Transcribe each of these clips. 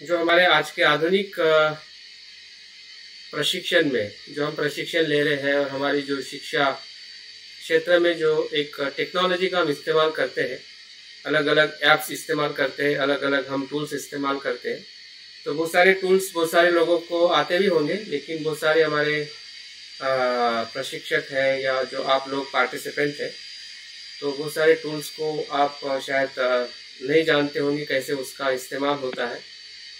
जो हमारे आज के आधुनिक प्रशिक्षण में जो हम प्रशिक्षण ले रहे हैं और हमारी जो शिक्षा क्षेत्र में जो एक टेक्नोलॉजी का हम इस्तेमाल करते हैं, अलग अलग ऐप्स इस्तेमाल करते हैं, अलग अलग हम टूल्स इस्तेमाल करते हैं। तो बहुत सारे टूल्स बहुत सारे लोगों को आते भी होंगे, लेकिन बहुत सारे हमारे प्रशिक्षक हैं या जो आप लोग पार्टिसिपेंट हैं, तो बहुत सारे टूल्स को आप शायद नहीं जानते होंगे कैसे उसका इस्तेमाल होता है।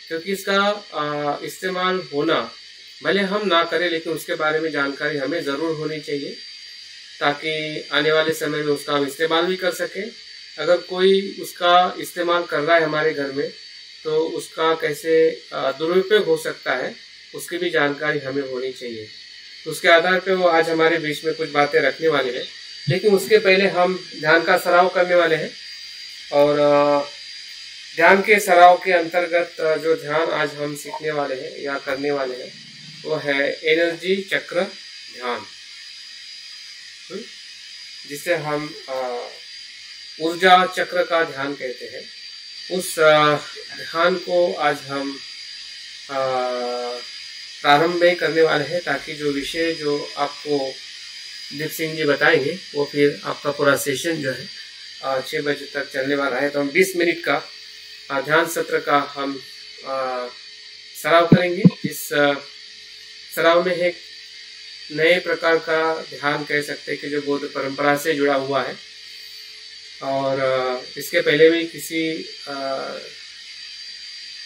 क्योंकि इसका इस्तेमाल होना भले हम ना करें, लेकिन उसके बारे में जानकारी हमें ज़रूर होनी चाहिए ताकि आने वाले समय में उसका हम इस्तेमाल भी कर सकें। अगर कोई उसका इस्तेमाल कर रहा है हमारे घर में, तो उसका कैसे दुरुपयोग हो सकता है उसकी भी जानकारी हमें होनी चाहिए। तो उसके आधार पे वो आज हमारे बीच में कुछ बातें रखने वाले हैं, लेकिन उसके पहले हम ध्यान का सराव करने वाले हैं। और ध्यान के सराव के अंतर्गत जो ध्यान आज हम सीखने वाले हैं या करने वाले हैं वो है एनर्जी चक्र ध्यान, जिसे हम ऊर्जा चक्र का ध्यान कहते हैं। उस ध्यान को आज हम प्रारंभ में करने वाले हैं, ताकि जो विषय जो आपको दीप सिंह जी बताएंगे वो फिर आपका पूरा सेशन जो है 6 बजे तक चलने वाला है। तो हम 20 मिनट का ध्यान सत्र का हम सराव करेंगे। इस सराव में एक नए प्रकार का ध्यान कह सकते हैं कि जो बौद्ध परंपरा से जुड़ा हुआ है। और इसके पहले भी किसी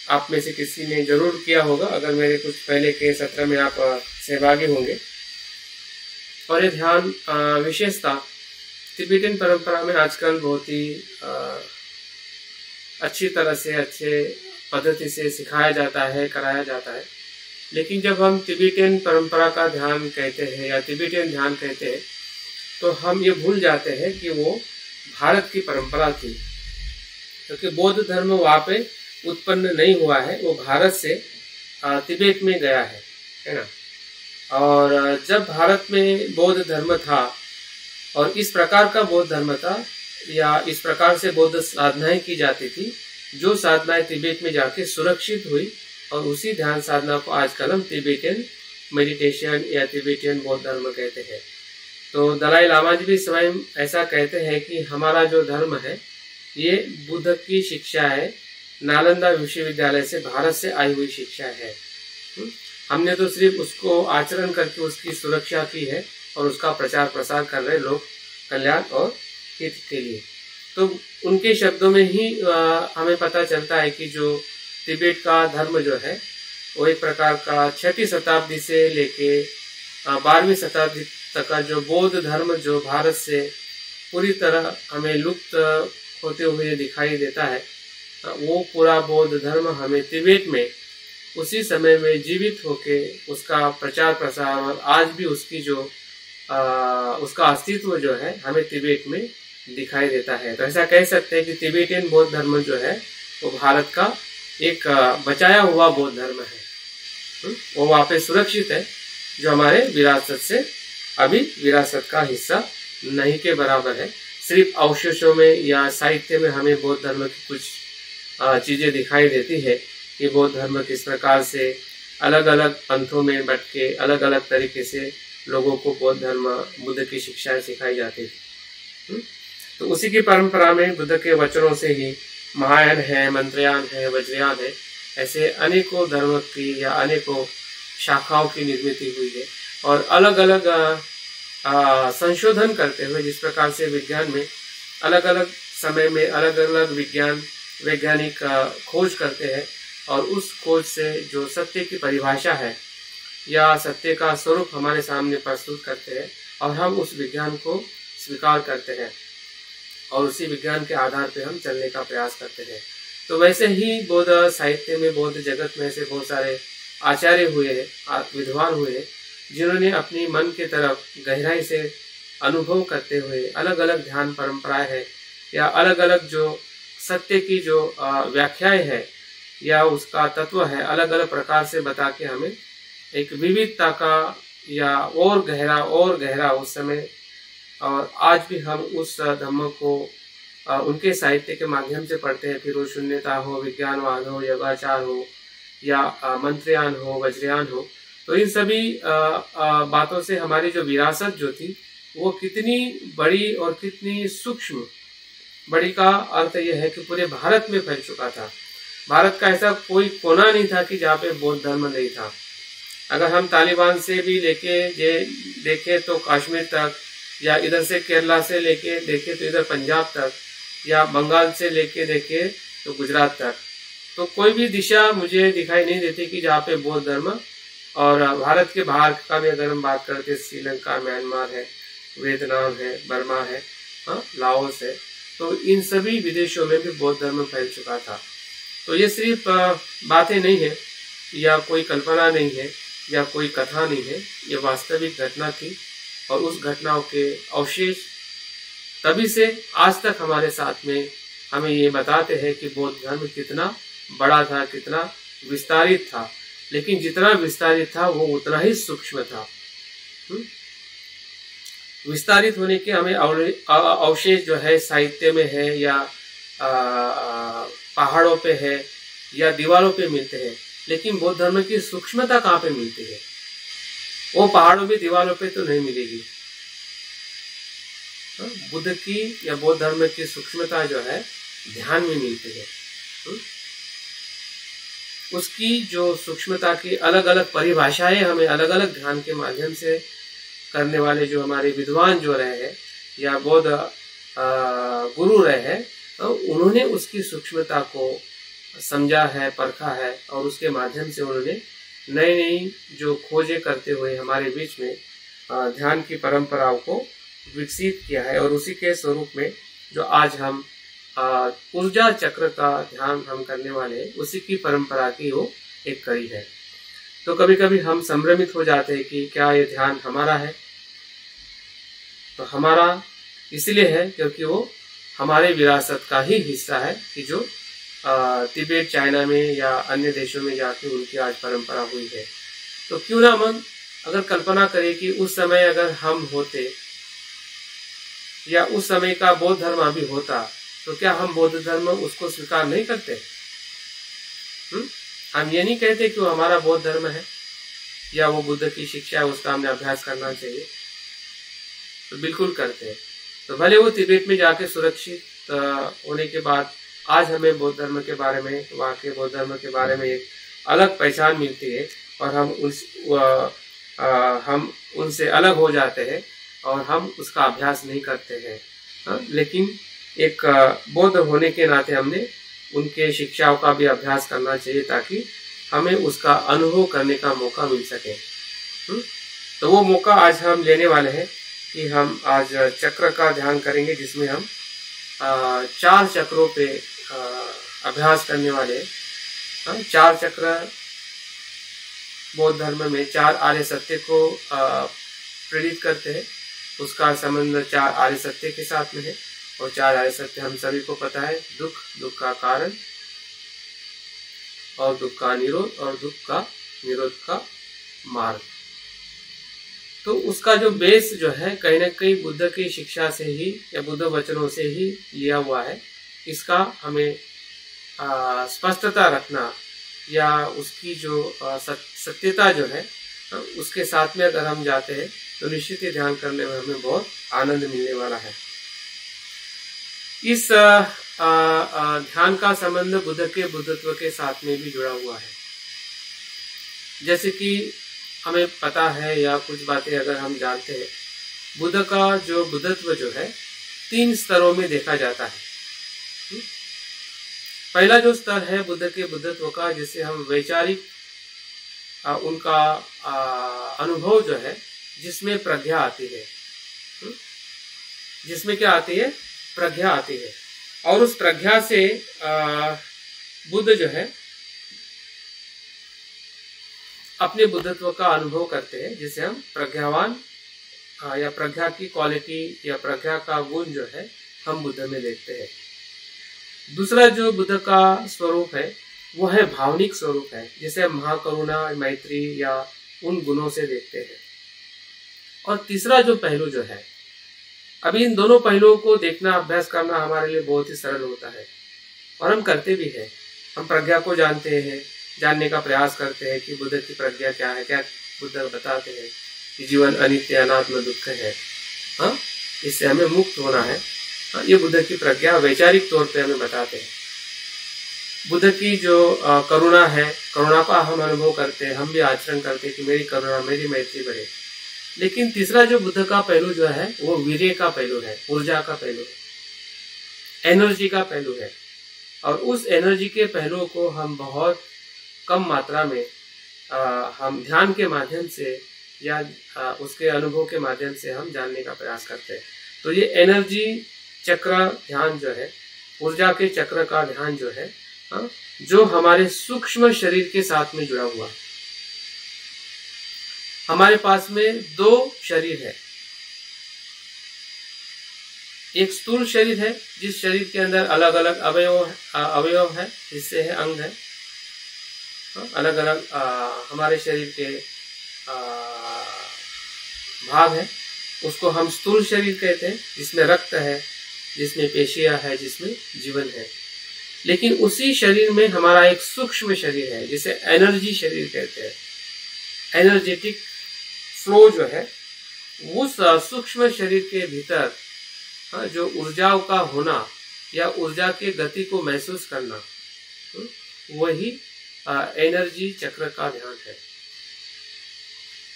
आप में से किसी ने जरूर किया होगा, अगर मेरे कुछ पहले के सत्र में आप सहभागी होंगे। और ये ध्यान विशेषता तिब्बतन परंपरा में आजकल बहुत ही अच्छी तरह से अच्छे पद्धति से सिखाया जाता है, कराया जाता है। लेकिन जब हम तिब्बतन परंपरा का ध्यान कहते हैं या तिब्बतन ध्यान कहते हैं, तो हम ये भूल जाते हैं कि वो भारत की परंपरा थी, क्योंकि बौद्ध धर्म वहाँ पे उत्पन्न नहीं हुआ है, वो भारत से तिब्बत में गया है ना। और जब भारत में बौद्ध धर्म था और इस प्रकार का बौद्ध धर्म था या इस प्रकार से बौद्ध साधनाएं की जाती थी, जो साधनाएं तिब्बत में जाके सुरक्षित हुई, और उसी ध्यान साधना को आजकल हम तिब्बतन मेडिटेशन या तिब्बतन बौद्ध धर्म कहते हैं। तो दलाई लामा जी भी स्वयं ऐसा कहते हैं कि हमारा जो धर्म है ये बुद्ध की शिक्षा है, नालंदा विश्वविद्यालय से भारत से आई हुई शिक्षा है। हमने तो सिर्फ उसको आचरण करके उसकी सुरक्षा की है और उसका प्रचार प्रसार कर रहे लोग कल्याण और हित के लिए। तो उनके शब्दों में ही हमें पता चलता है कि जो तिब्बत का धर्म जो है वो एक प्रकार का 6वीं शताब्दी से लेके 12वीं शताब्दी तक का जो बौद्ध धर्म जो भारत से पूरी तरह हमें लुप्त होते हुए दिखाई देता है, वो पूरा बौद्ध धर्म हमें तिब्बत में उसी समय में जीवित होके उसका प्रचार प्रसार और आज भी उसकी जो उसका अस्तित्व जो है हमें तिब्बत में दिखाई देता है। तो ऐसा कह सकते हैं कि तिब्बतन बौद्ध धर्म जो है वो भारत का एक बचाया हुआ बौद्ध धर्म है। वो वहाँ पे सुरक्षित है, जो हमारे विरासत से अभी विरासत का हिस्सा नहीं के बराबर है। सिर्फ अवशेषों में या साहित्य में हमें बौद्ध धर्म की कुछ चीजें दिखाई देती है कि बौद्ध धर्म किस प्रकार से अलग अलग पंथों में बट के अलग अलग तरीके से लोगों को बौद्ध धर्म बुद्ध की शिक्षाएं सिखाई जाती थी। तो उसी की परंपरा में बुद्ध के वचनों से ही महायान है, मंत्रयान है, वज्रयान है, ऐसे अनेकों धर्म की या अनेकों शाखाओं की निर्मित हुई है। और अलग अलग संशोधन करते हुए, जिस प्रकार से विज्ञान में अलग अलग समय में अलग अलग वैज्ञानिक खोज करते हैं और उस खोज से जो सत्य की परिभाषा है या सत्य का स्वरूप हमारे सामने प्रस्तुत करते हैं, और हम उस विज्ञान को स्वीकार करते हैं और उसी विज्ञान के आधार पर हम चलने का प्रयास करते हैं। तो वैसे ही बौद्ध साहित्य में, बौद्ध जगत में ऐसे बहुत सारे आचार्य हुए हैं, विद्वान हुए हैं, जिन्होंने अपनी मन के तरफ गहराई से अनुभव करते हुए अलग अलग ध्यान परंपराएं हैं या अलग अलग जो सत्य की जो व्याख्याएं है या उसका तत्व है, अलग अलग प्रकार से बता के हमें एक विविधता का या और गहरा उस समय, और आज भी हम उस धम्म को उनके साहित्य के माध्यम से पढ़ते हैं, फिर वो शून्यता हो, विज्ञानवाद हो, योगाचार हो या मंत्रयान हो, वज्रयान हो, तो इन सभी बातों से हमारी जो विरासत जो थी वो कितनी बड़ी और कितनी सूक्ष्म, बड़ी का अर्थ यह है कि पूरे भारत में फैल चुका था। भारत का ऐसा कोई कोना नहीं था कि जहाँ पे बौद्ध धर्म नहीं था। अगर हम तालिबान से भी लेके देखें तो कश्मीर तक, या इधर से केरला से लेके देखें तो इधर पंजाब तक, या बंगाल से लेके देखें तो गुजरात तक, तो कोई भी दिशा मुझे दिखाई नहीं देती कि जहाँ पे बौद्ध धर्म। और भारत के बाहर का भी अगर हम बात करते हैं, श्रीलंका, म्यांमार है, वियतनाम है, बर्मा है, लाओस है, तो इन सभी विदेशों में भी बौद्ध धर्म फैल चुका था। तो ये सिर्फ बातें नहीं है, या कोई कल्पना नहीं है, या कोई कथा नहीं है, ये वास्तविक घटना थी। और उस घटनाओं के अवशेष तभी से आज तक हमारे साथ में हमें ये बताते हैं कि बौद्ध धर्म कितना बड़ा था, कितना विस्तारित था। लेकिन जितना विस्तारित था वो उतना ही सूक्ष्म था। विस्तारित होने के हमें अवशेष जो है साहित्य में है, या पहाड़ों पे है, या दीवारों पे मिलते हैं, लेकिन बौद्ध धर्म की सूक्ष्मता कहाँ पे मिलती है? वो पहाड़ों पे, दीवारों पे तो नहीं मिलेगी। बुद्ध की या बौद्ध धर्म की सूक्ष्मता जो है ध्यान में मिलती है। उसकी जो सूक्ष्मता की अलग अलग परिभाषाएं हमें अलग अलग ध्यान के माध्यम से करने वाले जो हमारे विद्वान जो रहे हैं, या बौद्ध गुरु रहे हैं, तो उन्होंने उसकी सूक्ष्मता को समझा है, परखा है, और उसके माध्यम से उन्होंने नई नई जो खोजें करते हुए हमारे बीच में ध्यान की परंपराओं को विकसित किया है। और उसी के स्वरूप में जो आज हम ऊर्जा चक्र का ध्यान हम करने वाले हैं, उसी की परंपरा की वो एक कड़ी है। तो कभी कभी हम संभ्रमित हो जाते हैं कि क्या ये ध्यान हमारा है? तो हमारा इसलिए है क्योंकि वो हमारे विरासत का ही हिस्सा है, कि जो तिब्बत, चाइना में या अन्य देशों में जाके उनकी आज परंपरा हुई है। तो क्यों ना मन अगर कल्पना करें कि उस समय अगर हम होते, या उस समय का बौद्ध धर्म अभी होता, तो क्या हम बौद्ध धर्म उसको स्वीकार नहीं करते? हम ये नहीं कहते कि वो हमारा बौद्ध धर्म है, या वो बुद्ध की शिक्षा है, उसका हमने अभ्यास करना चाहिए। तो बिल्कुल करते हैं। तो भले वो तिब्बत में जाके सुरक्षित होने के बाद आज हमें बौद्ध धर्म के बारे में, वहाँ के बौद्ध धर्म के बारे में एक अलग पहचान मिलती है, और हम उनसे अलग हो जाते हैं, और हम उसका अभ्यास नहीं करते हैं। लेकिन एक बौद्ध होने के नाते हमने उनके शिक्षाओं का भी अभ्यास करना चाहिए, ताकि हमें उसका अनुभव करने का मौका मिल सके। तो वो मौका आज हम लेने वाले हैं कि हम आज चक्र का ध्यान करेंगे, जिसमें हम 4 चक्रों पे अभ्यास करने वाले हैं। 4 चक्र बौद्ध धर्म में 4 आर्य सत्य को प्रेरित करते हैं। उसका संबंध 4 आर्य सत्य के साथ में है, और 4 आर्य सत्य हम सभी को पता है: दुख, दुख का कारण, और दुख का निरोध, और दुख का निरोध का मार्ग। तो उसका जो बेस जो है कहीं ना कहीं बुद्ध की शिक्षा से ही या बुद्ध वचनों से ही लिया हुआ है। इसका हमें स्पष्टता रखना, या उसकी जो सत्यता जो है उसके साथ में अगर हम जाते हैं, तो निश्चित ही ध्यान करने में हमें बहुत आनंद मिलने वाला है। इस ध्यान का संबंध बुद्ध के बुद्धत्व के साथ में भी जुड़ा हुआ है। जैसे कि हमें पता है, या कुछ बातें अगर हम जानते हैं, बुद्ध का जो बुद्धत्व जो है 3 स्तरों में देखा जाता है। पहला जो स्तर है बुद्ध के बुद्धत्व का, जिसे हम वैचारिक उनका अनुभव जो है, जिसमें प्रज्ञा आती है, जिसमें क्या आती है? प्रज्ञा आती है। और उस प्रज्ञा से बुद्ध जो है अपने बुद्धत्व का अनुभव करते हैं, जिसे हम प्रज्ञावान या प्रज्ञा की क्वालिटी या प्रज्ञा का गुण जो है हम बुद्ध में देखते हैं। दूसरा जो बुद्ध का स्वरूप है वो है भावनिक स्वरूप है, जिसे हम महाकरुणा, मैत्री या उन गुणों से देखते हैं। और तीसरा जो पहलू जो है, अभी इन दोनों पहलुओं को देखना, अभ्यास करना हमारे लिए बहुत ही सरल होता है, और हम करते भी हैं। हम प्रज्ञा को जानते हैं, जानने का प्रयास करते हैं कि बुद्ध की प्रज्ञा क्या है। क्या बुद्ध बताते हैं कि जीवन अनित्य अनात्म दुख है, हाँ, इससे हमें मुक्त होना है। हाँ, ये बुद्ध की प्रज्ञा वैचारिक तौर पे हमें बताते हैं। बुद्ध की जो करुणा है, करुणा का हम अनुभव करते हैं, हम भी आचरण करते हैं कि मेरी करुणा, मेरी मैत्री बढ़े। लेकिन तीसरा जो बुद्ध का पहलू जो है वो वीर्य का पहलू है, ऊर्जा का पहलू है, एनर्जी का पहलू है। और उस एनर्जी के पहलुओं को हम बहुत कम मात्रा में हम ध्यान के माध्यम से या उसके अनुभव के माध्यम से हम जानने का प्रयास करते हैं। तो ये एनर्जी चक्र ध्यान जो है, ऊर्जा के चक्र का ध्यान जो है, जो हमारे सूक्ष्म शरीर के साथ में जुड़ा हुआ है। हमारे पास में दो शरीर है, एक स्थूल शरीर है जिस शरीर के अंदर अलग अलग अवयव है, हिस्से है, अंग है, अलग अलग हमारे शरीर के भाग है। उसको हम स्थूल शरीर कहते हैं, जिसमें रक्त है, जिसमें पेशियां है, जिसमें जीवन है। लेकिन उसी शरीर में हमारा एक सूक्ष्म शरीर है जिसे एनर्जी शरीर कहते हैं। एनर्जेटिक फ्लो जो है उस सूक्ष्म शरीर के भीतर जो ऊर्जाओं का होना या ऊर्जा के गति को महसूस करना, वही एनर्जी चक्र का ध्यान है।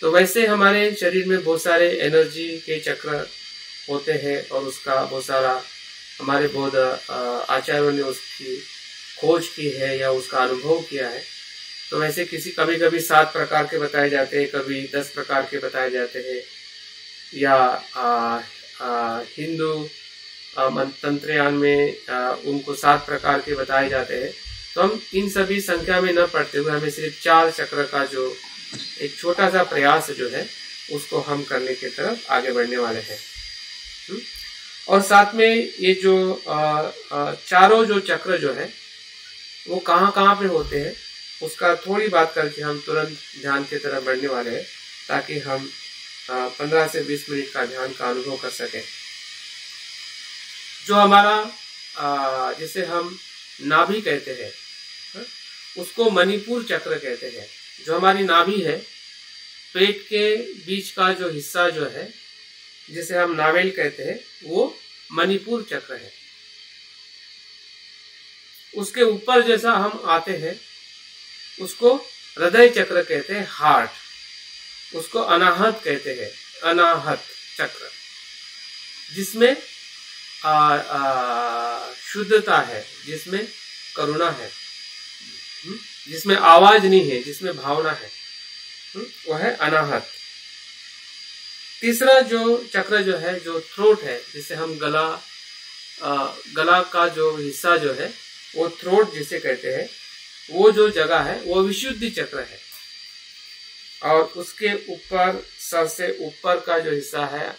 तो वैसे हमारे शरीर में बहुत सारे एनर्जी के चक्र होते हैं और उसका बहुत सारा हमारे बौद्ध आचार्यों ने उसकी खोज की है या उसका अनुभव किया है। तो वैसे कभी कभी 7 प्रकार के बताए जाते हैं, कभी 10 प्रकार के बताए जाते हैं, या हिंदू तंत्रयान में उनको 7 प्रकार के बताए जाते हैं। तो हम इन सभी संख्या में न पढ़ते हुए हमें सिर्फ 4 चक्र का जो एक छोटा सा प्रयास जो है उसको हम करने की तरफ आगे बढ़ने वाले हैं। और साथ में ये जो चारों जो चक्र जो है वो कहाँ पे होते हैं उसका थोड़ी बात करके हम तुरंत ध्यान की तरफ बढ़ने वाले हैं, ताकि हम 15 से 20 मिनट का ध्यान का अनुभव कर सकें। जो हमारा जिसे हम नाभि कहते हैं, उसको मणिपुर चक्र कहते हैं। जो हमारी नाभि है, पेट के बीच का जो हिस्सा जो है जिसे हम नावेल कहते हैं, वो मणिपुर चक्र है। उसके ऊपर जैसा हम आते हैं उसको हृदय चक्र कहते हैं, हार्ट। उसको अनाहत कहते हैं, अनाहत चक्र, जिसमें शुद्धता है, जिसमें करुणा है, जिसमें आवाज नहीं है, जिसमें भावना है, वह है अनाहत। तीसरा जो चक्र जो है, जो थ्रोट है, जिसे हम गला का जो हिस्सा जो है वो थ्रोट जिसे कहते हैं, वो जो जगह है वो विशुद्धि चक्र है। और उसके ऊपर सर से ऊपर का जो हिस्सा है,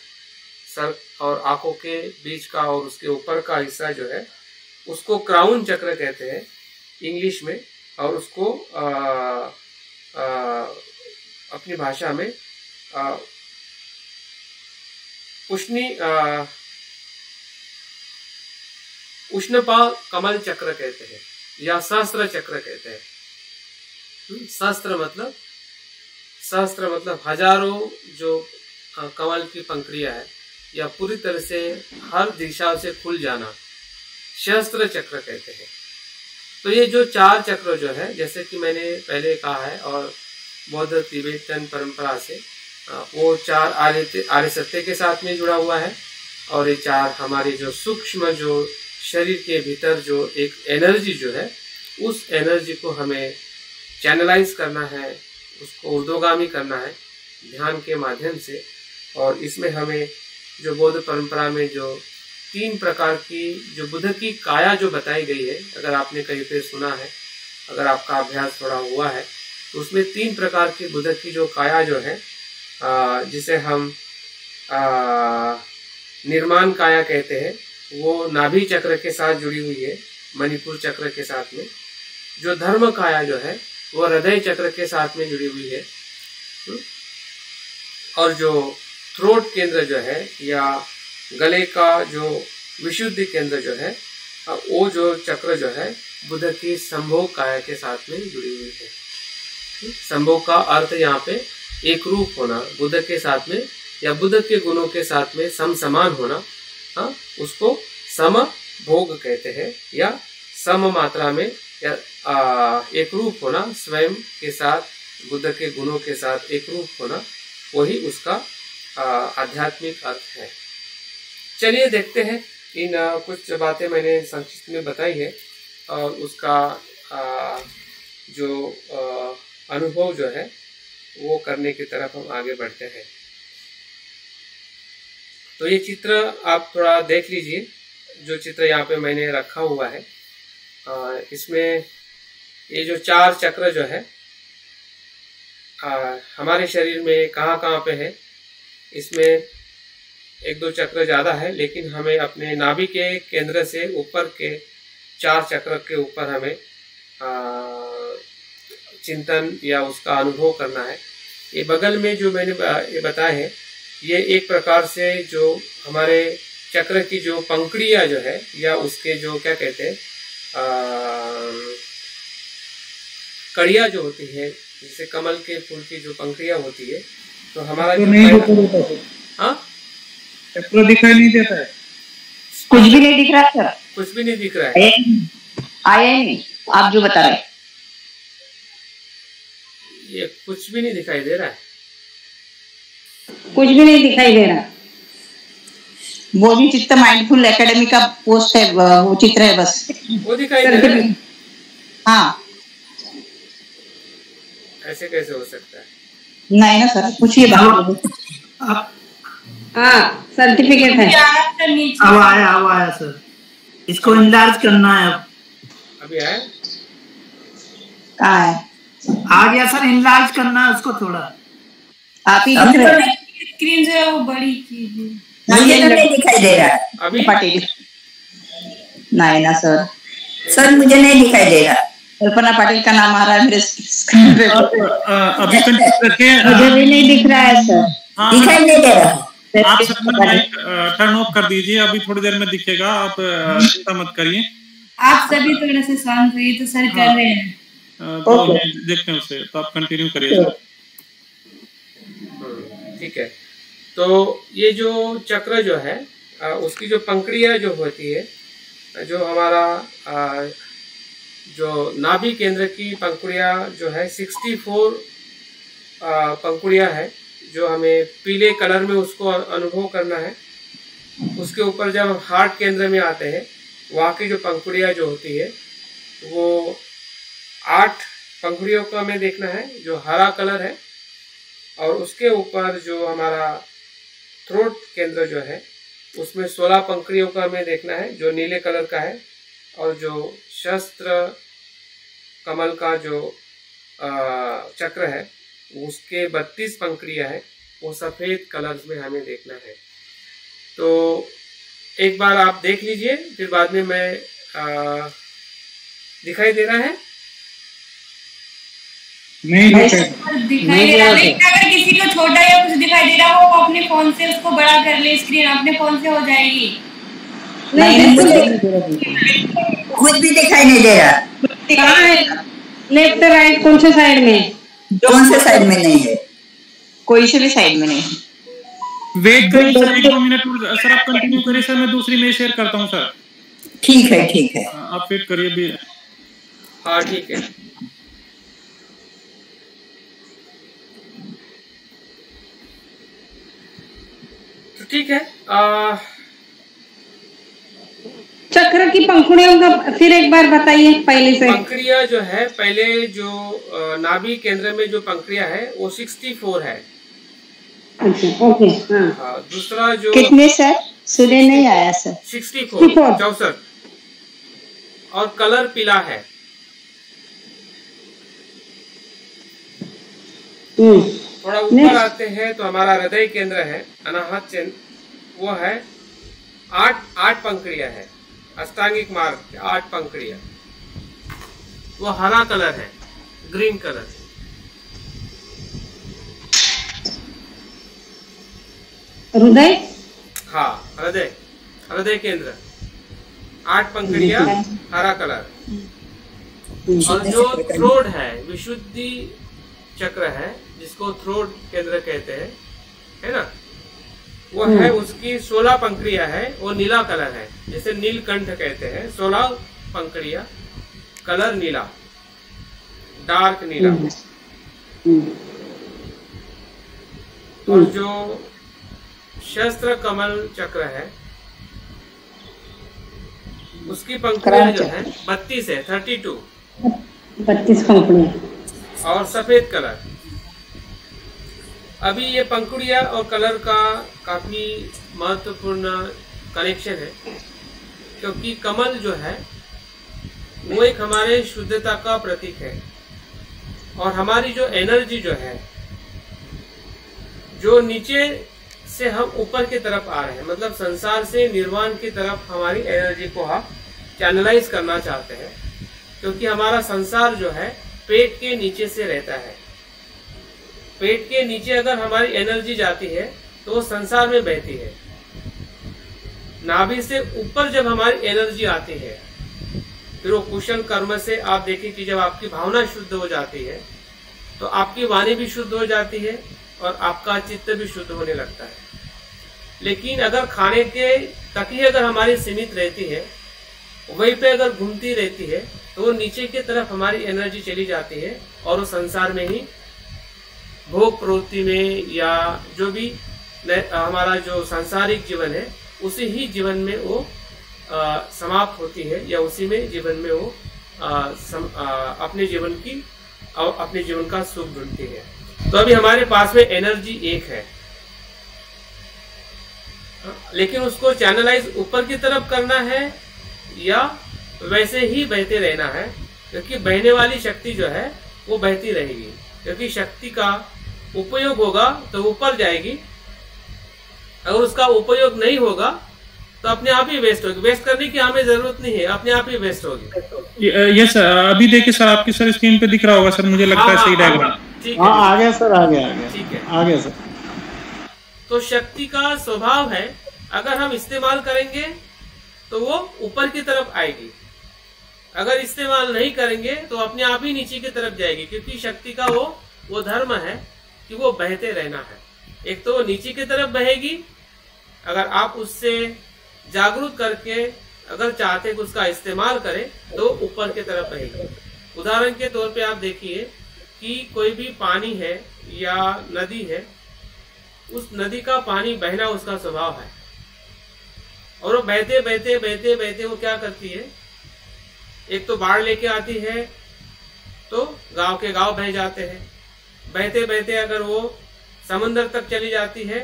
सर और आंखों के बीच का और उसके ऊपर का हिस्सा जो है उसको क्राउन चक्र कहते हैं इंग्लिश में। और उसको अपनी भाषा में उष्णपा कमल चक्र कहते हैं या सहस्त्र चक्र कहते हैं। सहस्त्र मतलब हजारों जो कमल की पंखुड़ियां है या पूरी तरह से हर दिशा से खुल जाना, सहस्त्र चक्र कहते हैं। तो ये जो 4 चक्र जो है, जैसे कि मैंने पहले कहा है, और बौद्ध तिब्बतन परंपरा से वो 4 आर्य सत्य के साथ में जुड़ा हुआ है। और ये 4 हमारे जो सूक्ष्म जो शरीर के भीतर जो एक एनर्जी जो है, उस एनर्जी को हमें चैनलाइज करना है, उसको ऊर्ध्वगामी करना है ध्यान के माध्यम से। और इसमें हमें जो बौद्ध परंपरा में जो 3 प्रकार की जो बुद्ध की काया जो बताई गई है, अगर आपने कहीं पे सुना है, अगर आपका अभ्यास थोड़ा हुआ है, तो उसमें 3 प्रकार की बुद्ध की जो काया जो है, जिसे हम निर्माण काया कहते हैं, वो नाभि चक्र के साथ जुड़ी हुई है, मणिपुर चक्र के साथ में। जो धर्म काया जो है वो हृदय चक्र के साथ में जुड़ी हुई है। और जो थ्रोट केंद्र जो है या गले का जो विशुद्धि केंद्र जो है, वो जो चक्र जो है बुध की संभोग काया के साथ में जुड़ी हुई है। संभोग का अर्थ यहाँ पे एक रूप होना, बुध के साथ में या बुध के गुणों के साथ में समान होना, हाँ, उसको सम भोग कहते हैं, या सम मात्रा में या एक रूप होना, स्वयं के साथ बुध के गुणों के साथ एक रूप होना, वही उसका आध्यात्मिक अर्थ है। चलिए देखते हैं, इन कुछ बातें मैंने संक्षिप्त में बताई है और उसका जो अनुभव जो है वो करने की तरफ हम आगे बढ़ते हैं। तो ये चित्र आप थोड़ा देख लीजिए, जो चित्र यहाँ पे मैंने रखा हुआ है, इसमें ये जो 4 चक्र जो है हमारे शरीर में कहाँ कहाँ पे है, इसमें 1-2 चक्र ज़्यादा है, लेकिन हमें अपने नाभि के केंद्र से ऊपर के 4 चक्र के ऊपर हमें चिंतन या उसका अनुभव करना है। ये बगल में जो मैंने ये बताया है, ये एक प्रकार से जो हमारे चक्र की जो पंखुड़ियाँ जो है, या उसके जो क्या कहते हैं कड़ियाँ जो होती है, जैसे कमल के फूल की जो पंखुड़ियाँ होती है, तो हमारा जो हाँ चक्र दिखाई नहीं देता है, कुछ भी नहीं दिख रहा सर, कुछ भी नहीं दिख रहा है, आया नहीं आप जो बता रहे, ये कुछ भी नहीं दिखाई दे रहा है, कुछ भी नहीं दिखाई दे रहा। वो भी चित्त माइंडफुल एकेडमी का पोस्ट है, वो चित्र है बस, वो दिखाई दे रहा है। हाँ, ऐसे कैसे हो सकता है? नहीं ना सर, पूछिए बाबू। हाँ, सर्टिफिकेट है, अब आया सर, इसको इनलार्ज करना है। अब अभी आया, कहाँ है? आ गया सर, इनलार्ज करना है उसको थोड़ा। आप ही दिख रहे हैं, स्क्रीन जो है वो बड़ी कीजिए। मुझे तो नहीं दिखाई दे रहा अभी पाटिल, नहीं ना सर, सर मुझे नहीं दिखाई दे रहा। कल्पना पाटिल का नाम आ रहा है मेरे स्क्रीन पे, अभी कंटिन्यू करके मुझे भी नहीं दिख रहा है सर, दिखाई नहीं दे रहा। आप सबका माइक टर्न ऑफ कर दीजिए, अभी थोड़ी देर में दिखेगा, आप चिंता मत करिए। आप सभी थोड़ा सा शांत रहिए, तो सर कर रहे हैं, तो देखते हैं उसे, तो आप कंटिन्यू करिए। ठीक है। तो ये जो चक्र जो है, उसकी जो पंखुड़ियाँ जो होती है, जो हमारा जो नाभि केंद्र की पंखुड़ियाँ जो है 64 पंखुड़ियाँ है, जो हमें पीले कलर में उसको अनुभव करना है। उसके ऊपर जब हम हार्ट केंद्र में आते हैं, वहाँ की जो पंखुड़ियाँ जो होती है वो 8 पंखुड़ियों को हमें देखना है, जो हरा कलर है, और उसके ऊपर जो हमारा थ्रोट केंद्र जो है उसमें 16 पंखुड़ियों का हमें देखना है, जो नीले कलर का है, और जो शस्त्र कमल का जो चक्र है उसके 32 पंखुड़ियाँ है, वो सफ़ेद कलर में हमें देखना है। तो एक बार आप देख लीजिए, फिर बाद में मैं दिखाई दे रहा है? नहीं दिखाई दे रहा है। अगर किसी को छोटा या कुछ दिखाई दे रहा हो, वो अपने फोन से उसको बड़ा कर ले, स्क्रीन अपने फोन से हो जाएगी। नहीं कुछ भी दिखाई नहीं दे रहा। कहाँ है? लेफ्ट राइट कौन से साइड में? कौन से साइड में नहीं है? कोई से भी साइड में नहीं। वेट करिए सर, 1-2 मिनट सर, आप कंटिन्यू करिए सर, मैं दूसरी में शेयर करता हूँ सर। ठीक है ठीक है, आप वेट करिए भी। हाँ ठीक है। तो ठीक है, चक्र की पंखुड़ियों का फिर एक बार बताइए पहले से। पंखुड़ियाँ जो है, पहले जो नाभि केंद्र में जो पंखुड़ियाँ है वो 64 है। अच्छा ओके, हाँ। दूसरा जो कितने सर? सुने नहीं आया सर। 64 और कलर पीला है। थोड़ा ऊपर आते हैं तो हमारा हृदय केंद्र है, अनाहत चिन्ह, वो है 8 पंखुड़ियाँ है, अष्टांगिक मार्ग 8 पंखुड़ियाँ, वो हरा कलर है, ग्रीन कलर। हृदय, हाँ हृदय केंद्र 8 पंखुड़ियाँ, हरा कलर। और जो थ्रोड है, विशुद्धि चक्र है, जिसको थ्रोड केंद्र कहते हैं, है ना, वो है, उसकी 16 पंखुड़ियां है, वो नीला कलर है, जैसे नीलकंठ कहते हैं, 16 पंखुड़ियां, कलर नीला, डार्क नीला। और जो शस्त्र कमल चक्र है, उसकी पंखुड़ियां जो है 32 है, 32 पंखुड़ियां और सफेद कलर। अभी ये पंखुड़ियां और कलर का काफी महत्वपूर्ण कनेक्शन है, क्योंकि कमल जो है वो एक हमारे शुद्धता का प्रतीक है, और हमारी जो एनर्जी जो है, जो नीचे से हम ऊपर की तरफ आ रहे हैं, मतलब संसार से निर्वाण की तरफ हमारी एनर्जी को हम चैनलाइज करना चाहते हैं, क्योंकि हमारा संसार जो है पेट के नीचे से रहता है। पेट के नीचे अगर हमारी एनर्जी जाती है तो वो संसार में बहती है। नाभि से ऊपर जब हमारी एनर्जी आती है, फिर वो कुशल कर्म से आप देखिए कि जब आपकी भावना शुद्ध हो जाती है तो आपकी वाणी भी शुद्ध हो जाती है और आपका चित्त भी शुद्ध होने लगता है। लेकिन अगर खाने के तक ही अगर हमारी सीमित रहती है, वहीं पे अगर घूमती रहती है, तो वो नीचे की तरफ हमारी एनर्जी चली जाती है और वो संसार में ही भोग प्रवृत्ति में, या जो भी हमारा जो सांसारिक जीवन है उसी ही जीवन में वो समाप्त होती है, या उसी में जीवन में वो अपने जीवन का सुख ढूंढती है। तो अभी हमारे पास में एनर्जी एक है, लेकिन उसको चैनलाइज ऊपर की तरफ करना है या वैसे ही बहते रहना है, क्योंकि बहने वाली शक्ति जो है वो बहती रहेगी, क्योंकि शक्ति का उपयोग होगा तो ऊपर जाएगी, अगर उसका उपयोग नहीं होगा तो अपने आप ही वेस्ट होगी। वेस्ट करने की हमें जरूरत नहीं है, अपने आप ही वेस्ट होगी। ये सर अभी देखिए सर, आपकी सर स्क्रीन पे दिख रहा होगा सर, मुझे लगता है सही डायग्राम। ठीक है, आ गया सर, आ गया ठीक है, आ गया सर। तो शक्ति का स्वभाव है, अगर हम इस्तेमाल करेंगे तो वो ऊपर की तरफ आएगी, अगर इस्तेमाल नहीं करेंगे तो अपने आप ही नीचे की तरफ जाएगी, क्योंकि शक्ति का वो धर्म है कि वो बहते रहना है। एक तो वो नीचे की तरफ बहेगी, अगर आप उससे जागरूक करके अगर चाहते कि उसका इस्तेमाल करें तो ऊपर की तरफ बहेगी। उदाहरण के तौर पे आप देखिए कि कोई भी पानी है या नदी है, उस नदी का पानी बहना उसका स्वभाव है, और वो बहते बहते बहते बहते वो क्या करती है, एक तो बाढ़ लेके आती है तो गांव के गांव बह जाते हैं, बहते बहते अगर वो समंदर तक चली जाती है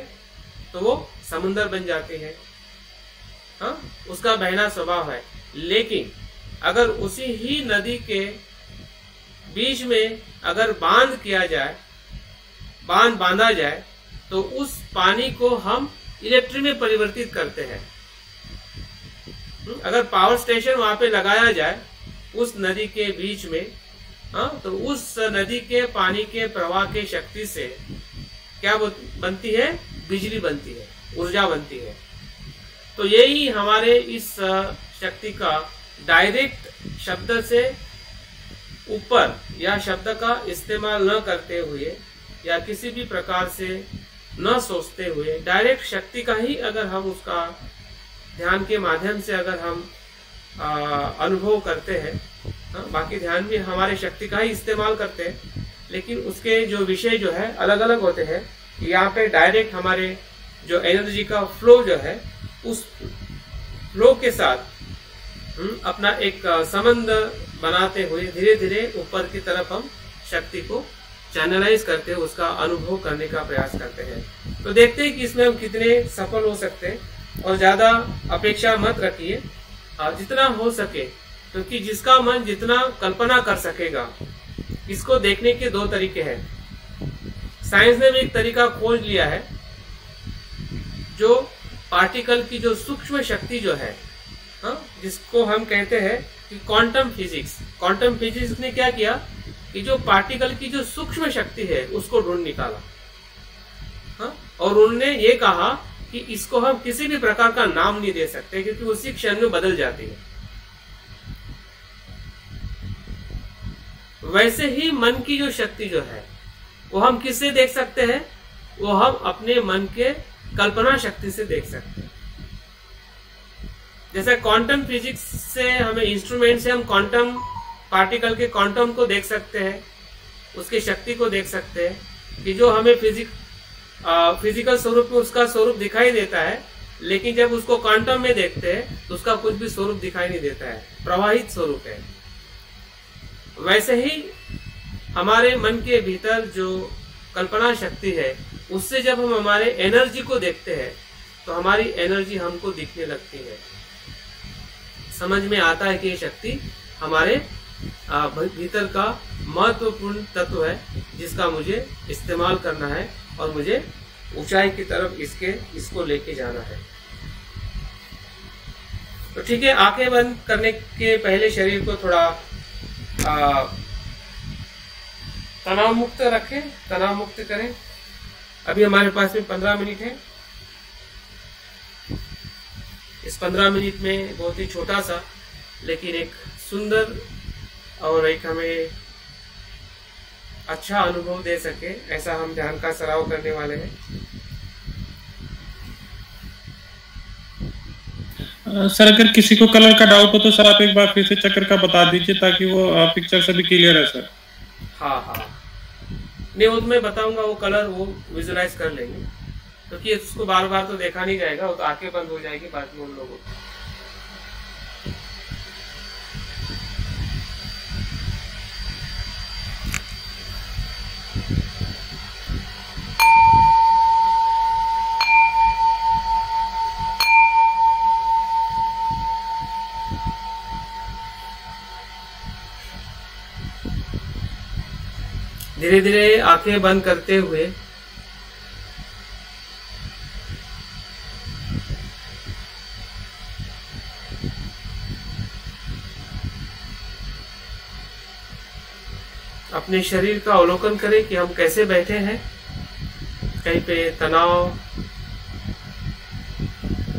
तो वो समुंदर बन जाती है। हाँ, उसका बहना स्वभाव है। लेकिन अगर उसी ही नदी के बीच में अगर बांध किया जाए, बांध बांधा जाए, तो उस पानी को हम इलेक्ट्रिक में परिवर्तित करते हैं। अगर पावर स्टेशन वहां पे लगाया जाए उस नदी के बीच में, हाँ, तो उस नदी के पानी के प्रवाह के शक्ति से क्या बनती है, बिजली बनती है, ऊर्जा बनती है। तो यही हमारे इस शक्ति का डायरेक्ट शब्द से ऊपर या शब्द का इस्तेमाल न करते हुए या किसी भी प्रकार से न सोचते हुए डायरेक्ट शक्ति का ही अगर हम उसका ध्यान के माध्यम से अगर हम अनुभव करते हैं, बाकी ध्यान भी हमारे शक्ति का ही इस्तेमाल करते हैं, लेकिन उसके जो विषय जो है अलग अलग होते हैं। यहाँ पे डायरेक्ट हमारे जो एनर्जी का फ्लो जो है, उस फ्लो के साथ अपना एक संबंध बनाते हुए धीरे धीरे ऊपर की तरफ हम शक्ति को चैनलाइज करते हैं, उसका अनुभव करने का प्रयास करते हैं। तो देखते हैं कि इसमें हम कितने सफल हो सकते हैं, और ज्यादा अपेक्षा मत रखिए, जितना हो सके, क्योंकि जिसका मन जितना कल्पना कर सकेगा। इसको देखने के दो तरीके हैं। साइंस ने भी एक तरीका खोज लिया है, जो पार्टिकल की जो सूक्ष्म शक्ति जो है, जिसको हम कहते हैं कि क्वांटम फिजिक्स। क्वांटम फिजिक्स ने क्या किया कि जो पार्टिकल की जो सूक्ष्म शक्ति है उसको ढूंढ निकाला, और उन्होंने ये कहा कि इसको हम किसी भी प्रकार का नाम नहीं दे सकते, क्योंकि उसी क्षण में बदल जाती है। वैसे ही मन की जो शक्ति जो है वो हम किससे देख सकते हैं? वो हम अपने मन के कल्पना शक्ति से देख सकते हैं। जैसे क्वांटम फिजिक्स से हमें इंस्ट्रूमेंट से हम क्वांटम पार्टिकल के क्वांटम को देख सकते हैं, उसकी शक्ति को देख सकते हैं कि जो हमें फिजिकल स्वरूप में उसका स्वरूप दिखाई देता है, लेकिन जब उसको क्वांटम में देखते हैं तो उसका कुछ भी स्वरूप दिखाई नहीं देता है, प्रवाहित स्वरूप है। वैसे ही हमारे मन के भीतर जो कल्पना शक्ति है, उससे जब हम हमारे एनर्जी को देखते हैं तो हमारी एनर्जी हमको दिखने लगती है। समझ में आता है कि ये शक्ति हमारे भीतर का महत्वपूर्ण तत्व है, जिसका मुझे इस्तेमाल करना है और मुझे ऊंचाई की तरफ इसको लेके जाना है। तो ठीक है, आंखें बंद करने के पहले शरीर को थोड़ा तनाव मुक्त रखें, तनाव मुक्त करें। अभी हमारे पास में 15 मिनट है। इस 15 मिनट में बहुत ही छोटा सा लेकिन एक सुंदर और एक हमें अच्छा अनुभव दे सके, ऐसा हम ध्यान का सराव करने वाले हैं। सर अगर किसी को कलर का डाउट हो तो सर आप एक बार फिर से चक्कर का बता दीजिए ताकि वो पिक्चर से भी क्लियर है सर। हाँ, नहीं वो तो मैं बताऊंगा, वो कलर वो विजुलाइज कर लेंगे, क्योंकि उसको बार बार तो देखा नहीं जाएगा, वो तो आंखें बंद हो जाएगी बाद में उन लोगों को। धीरे धीरे आंखें बंद करते हुए अपने शरीर का अवलोकन करें कि हम कैसे बैठे हैं। कहीं पे तनाव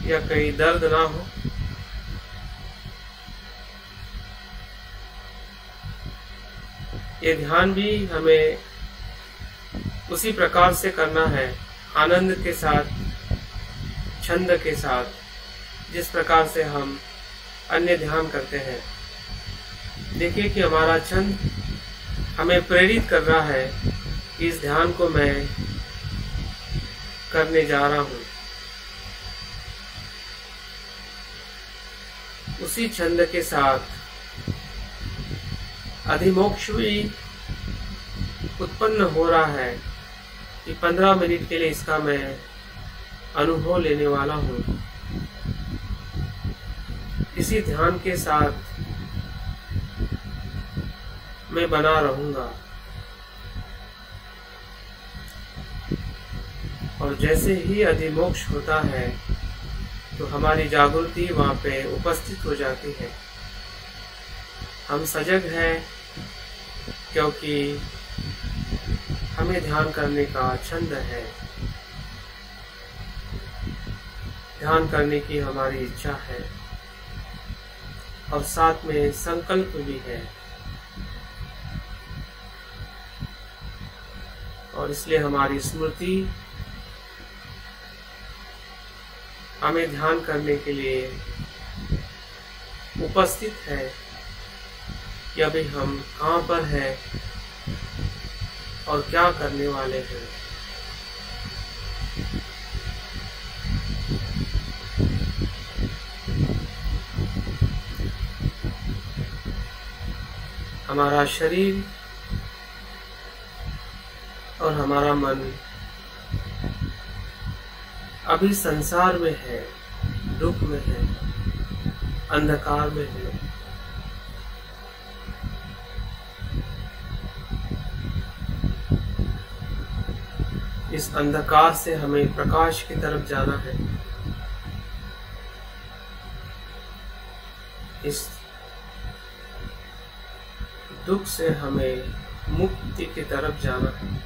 या कहीं दर्द ना हो। ये ध्यान भी हमें उसी प्रकार से करना है, आनंद के साथ, छंद के साथ, जिस प्रकार से हम अन्य ध्यान करते हैं। देखिए कि हमारा छंद हमें प्रेरित कर रहा है कि इस ध्यान को मैं करने जा रहा हूं। उसी छंद के साथ अधिमोक्ष भी उत्पन्न हो रहा है कि 15 मिनट के लिए इसका मैं अनुभव लेने वाला हूँ। इसी ध्यान के साथ मैं बना रहूंगा और जैसे ही अधिमोक्ष होता है तो हमारी जागृति वहां पे उपस्थित हो जाती है। हम सजग हैं क्योंकि हमें ध्यान करने का छंद है, ध्यान करने की हमारी इच्छा है और साथ में संकल्प भी है। और इसलिए हमारी स्मृति हमें ध्यान करने के लिए उपस्थित है कि अभी हम कहाँ पर हैं और क्या करने वाले हैं। हमारा शरीर और हमारा मन अभी संसार में है, दुख में है, अंधकार में है। इस अंधकार से हमें प्रकाश की तरफ जाना है। इस दुख से हमें मुक्ति की तरफ जाना है।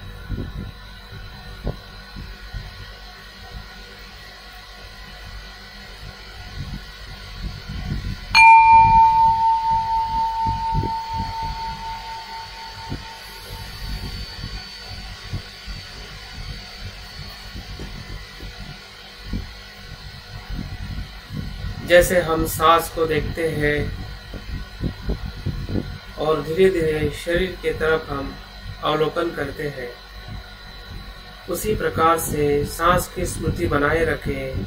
जैसे हम सांस को देखते हैं और धीरे धीरे शरीर के तरफ हम अवलोकन करते हैं, उसी प्रकार से सांस की स्मृति बनाए रखें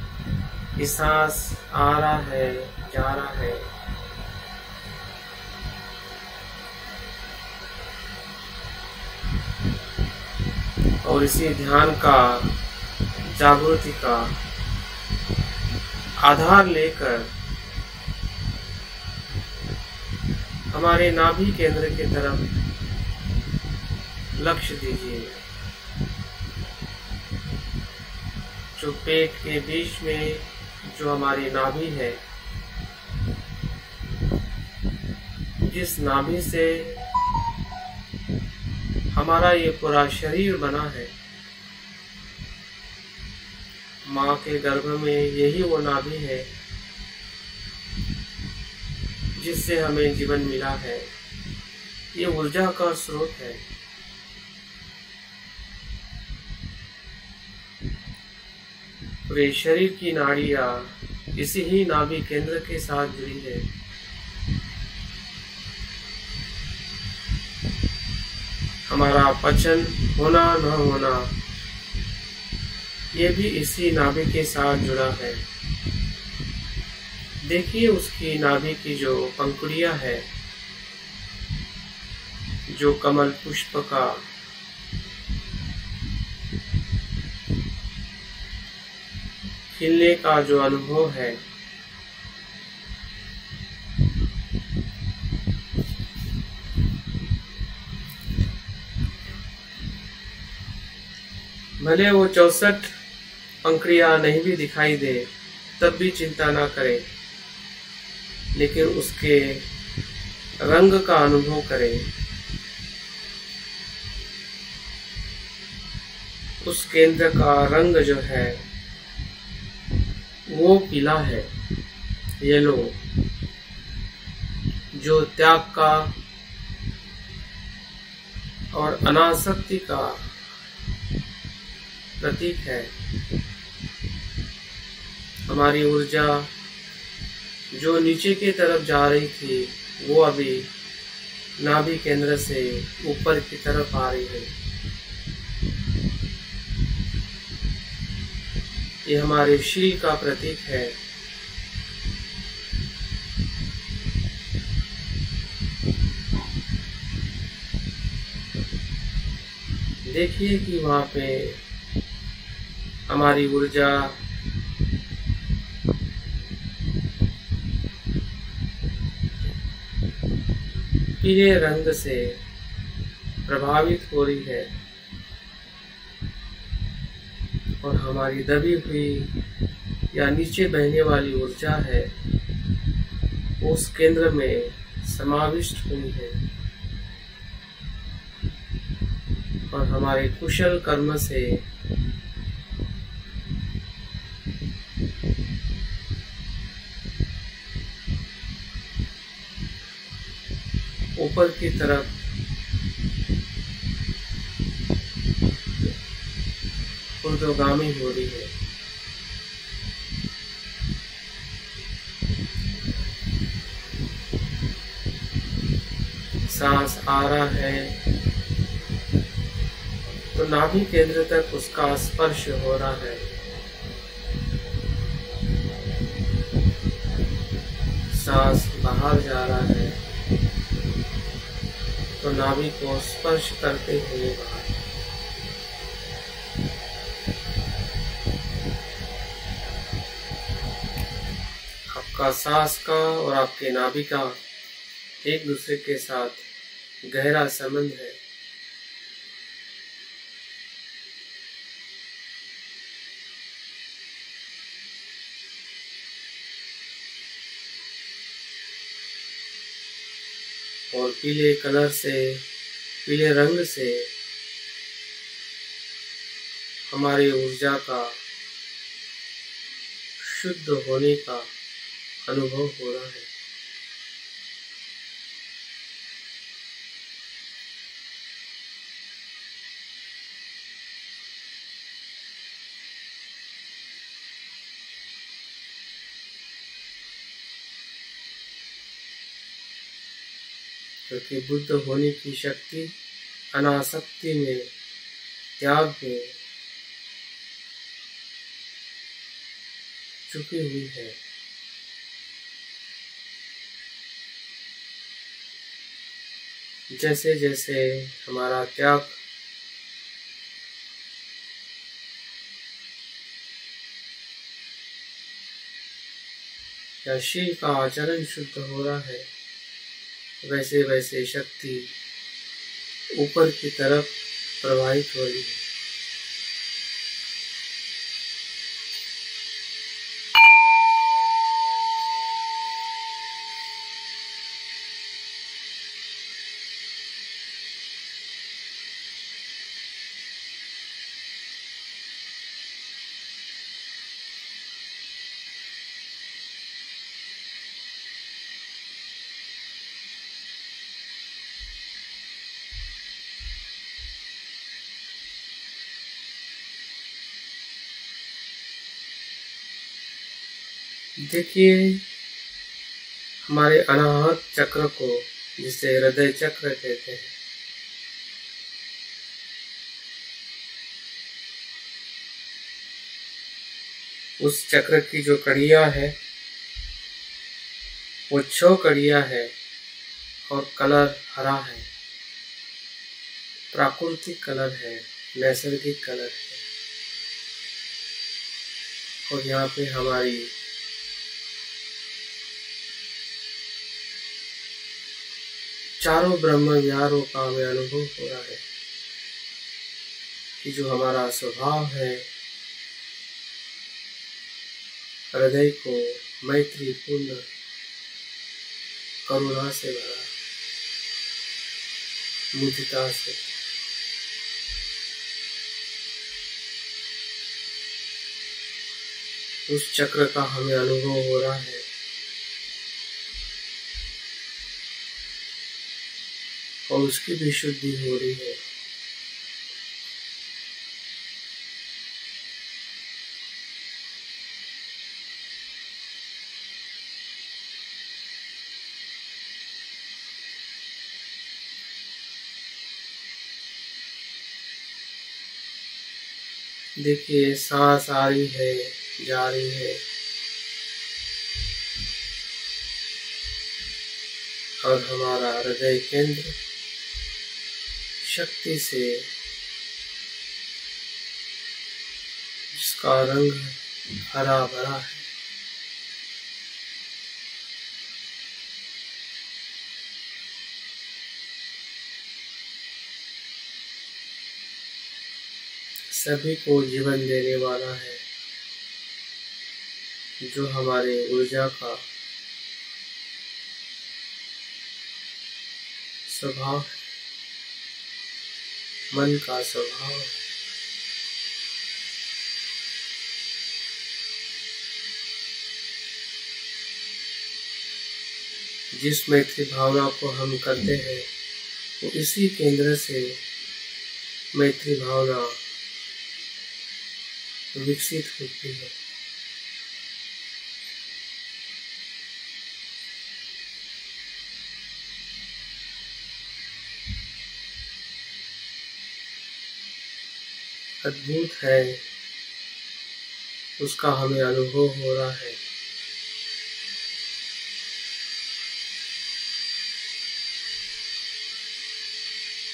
कि सांस आ रहा है, जा रहा है। और इसी ध्यान का, जागृति का आधार लेकर हमारे नाभि केंद्र की तरफ लक्ष्य दीजिए। जो पेट के बीच में जो हमारी नाभि है, जिस नाभि से हमारा ये पूरा शरीर बना है, माँ के गर्भ में यही वो नाभि है जिससे हमें जीवन मिला है। ये ऊर्जा का स्रोत है। पूरे शरीर की नाड़ियाँ इसी ही नाभि केंद्र के साथ जुड़ी है। हमारा पचन होना न होना ये भी इसी नाभि के साथ जुड़ा है। देखिए उसकी नाभि की जो पंखुड़ियां है, जो कमल पुष्प का खिलने का जो अनुभव है, भले वो 64 पंखुड़ियां नहीं भी दिखाई दे तब भी चिंता ना करें, लेकिन उसके रंग का अनुभव करें। उस केंद्र का रंग जो है वो पीला है, येलो, जो त्याग का और अनासक्ति का प्रतीक है। हमारी ऊर्जा जो नीचे की तरफ जा रही थी वो अभी नाभि केंद्र से ऊपर की तरफ आ रही है। ये हमारे शील का प्रतीक है। देखिए कि वहाँ पे हमारी ऊर्जा पीले रंग से प्रभावित हो रही है और हमारी दबी हुई या नीचे बहने वाली ऊर्जा है उस केंद्र में समाविष्ट हुई है और हमारे कुशल कर्म से ऊपर की तरफ ऊर्ध्वगामी हो रही है। सांस आ रहा है तो नाभि केंद्र तक उसका स्पर्श हो रहा है। सांस बाहर जा रहा है तो नाभि को स्पर्श करते हुए बाहर। आपका सांस का और आपके नाभि का एक दूसरे के साथ गहरा संबंध है। और पीले कलर से, पीले रंग से हमारी ऊर्जा का शुद्ध होने का अनुभव हो रहा है। क्योंकि बुद्ध होने की शक्ति अनासक्ति में, त्याग में छुपी हुई है। जैसे जैसे हमारा त्याग या शील का आचरण शुद्ध हो रहा है, वैसे वैसे शक्ति ऊपर की तरफ प्रवाहित हो रही है। देखिए, हमारे अनाहत चक्र को, जिसे हृदय चक्र कहते हैं, उस चक्र की जो कड़ियाँ है वो 6 कड़ियाँ है और कलर हरा है, प्राकृतिक कलर है, नैसर्गिक कलर है। और यहाँ पे हमारी चारों ब्रह्म विहारों का हमें अनुभव हो रहा है कि जो हमारा स्वभाव है, हृदय को मैत्रीपूर्ण करुणा से भरा, मुदिता से, उस चक्र का हमें अनुभव हो रहा है। और उसकी भी शुद्धि हो रही है। देखिए, सांस आ रही है, जा रही है, और हमारा हृदय केंद्र शक्ति से, जिसका रंग हरा भरा है, सभी को जीवन देने वाला है, जो हमारे ऊर्जा का स्वभाव है, मन का स्वभाव है। जिस मैत्री भावना को हम करते हैं वो इसी केंद्र से मैत्री भावना विकसित होती है। अद्भुत है, उसका हमें अनुभव हो रहा है।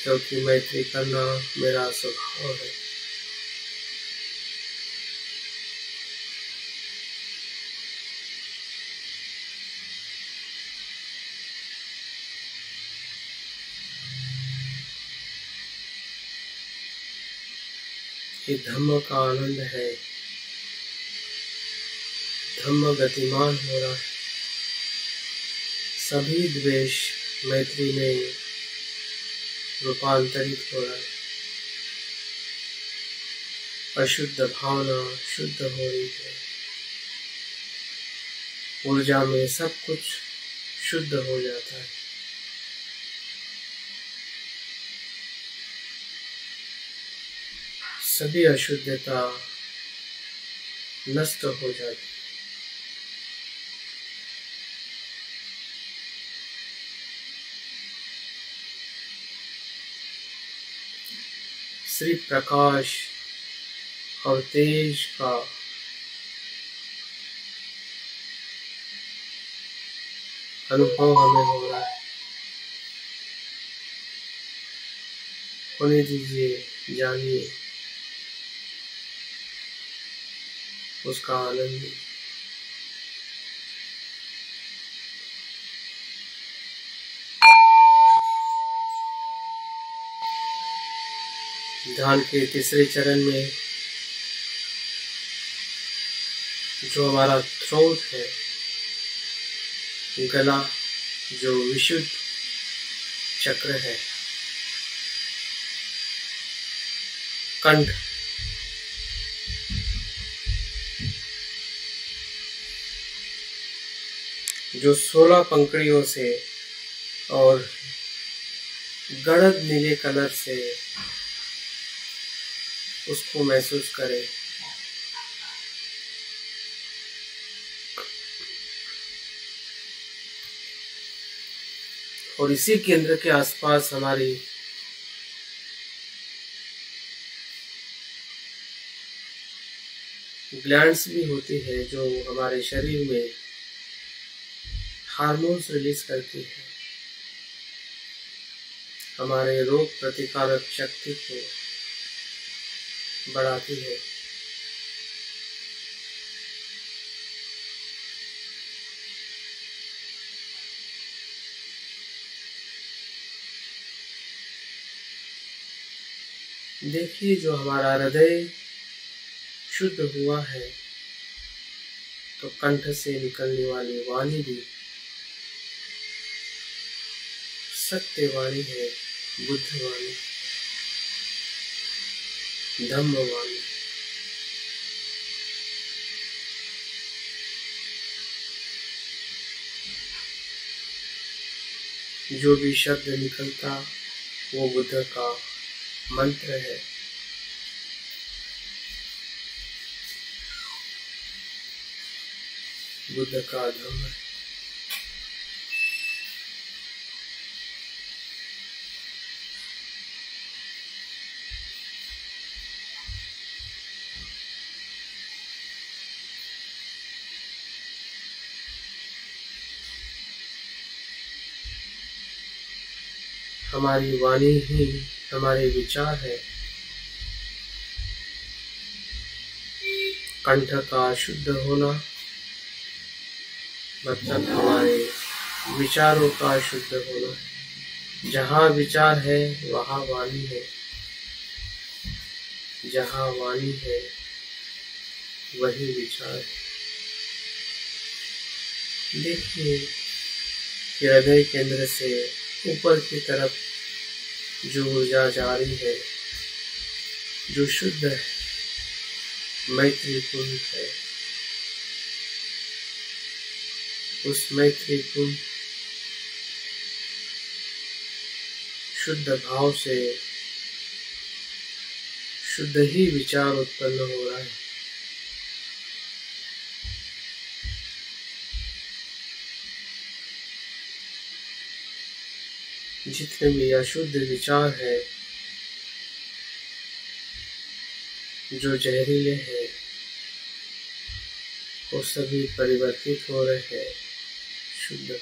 क्योंकि मैत्री करना मेरा स्वभाव है। ये धम्म का आनंद है, धम्म गतिमान हो रहा है। सभी द्वेष मैत्री में रूपांतरित हो रहा है। अशुद्ध भावना शुद्ध हो रही है। ऊर्जा में सब कुछ शुद्ध हो जाता है। सभी अशुद्धता नष्ट हो जाती है। सिर्फ प्रकाश और तेज का अनुभव हमें हो रहा है। होने दीजिए, जानिए उसका आनंद। ध्यान के तीसरे चरण में जो हमारा थ्रोट है, गला, जो विशुद्ध चक्र है, कंठ, जो 16 पंखुड़ियों से और गड़द नीले कलर से उसको महसूस करें। और इसी केंद्र के आसपास हमारी ग्लैंड्स भी होती है, जो हमारे शरीर में हार्मोन्स रिलीज करती है, हमारे रोग प्रतिकारक शक्ति को बढ़ाती है। देखिए, जो हमारा हृदय शुद्ध हुआ है तो कंठ से निकलने वाली वाणी भी सत्य वाणी है, बुद्ध वाणी, धम्म वाणी। जो भी शब्द निकलता वो बुद्ध का मंत्र है। बुद्ध का धम्म है। हमारी वाणी ही हमारे विचार है। कंठ का शुद्ध होना मतलब हमारे विचारों का शुद्ध होना। जहाँ विचार है वहाँ वाणी है, जहाँ वाणी है वही विचार है। देखिए, हृदय केंद्र से ऊपर की तरफ जो ऊर्जा जा रही है, जो शुद्ध है, मैत्रीपूर्ण है, उस मैत्रीपूर्ण शुद्ध भाव से शुद्ध ही विचार उत्पन्न हो रहा है। जितने भी अशुद्ध विचार है, जो जहरीले हैं, वो सभी परिवर्तित हो रहे हैं शुद्ध।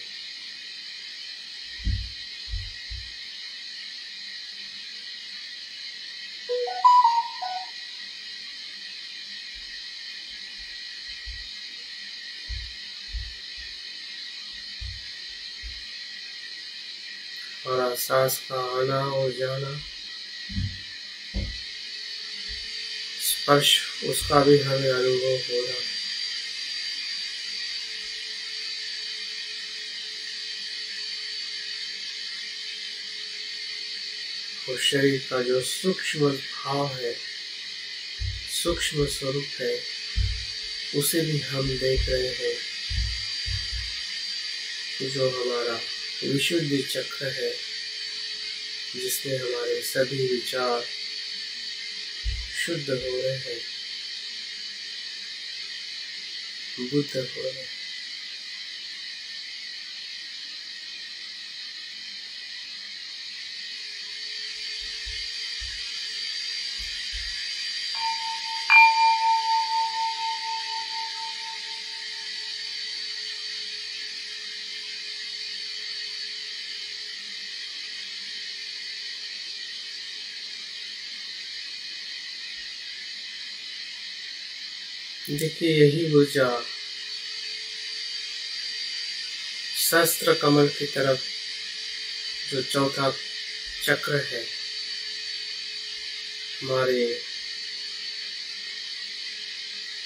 और सांस का आना और जाना, स्पर्श उसका भी हमें अनुभव हो रहा है। और शरीर का जो सूक्ष्म भाव है, सूक्ष्म स्वरूप है, उसे भी हम देख रहे हैं, जो हमारा विशुद्धि चक्र है, जिसमें हमारे सभी विचार शुद्ध हो रहे हैं, बुद्ध हो रहे हैं। देखिए, यही ऊर्जा सहस्त्र कमल की तरफ जो चौथा चक्र है हमारे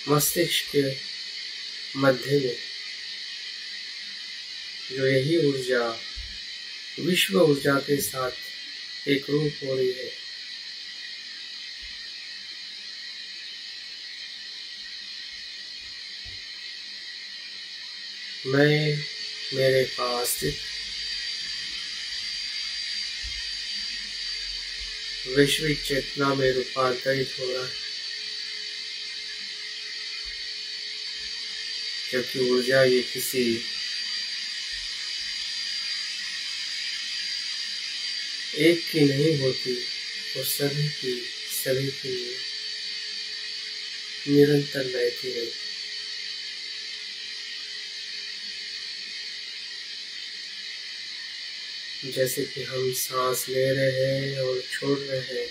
मस्तिष्क के मध्य में, जो यही ऊर्जा विश्व ऊर्जा के साथ एक रूप हो रही है। मैं मेरे पास स्थित वैश्विक चेतना में रूपांतरित हो रहा है, जबकि ऊर्जा ये किसी एक की नहीं होती, वो सभी की निरंतर बहती है। जैसे कि हम सांस ले रहे हैं और छोड़ रहे हैं,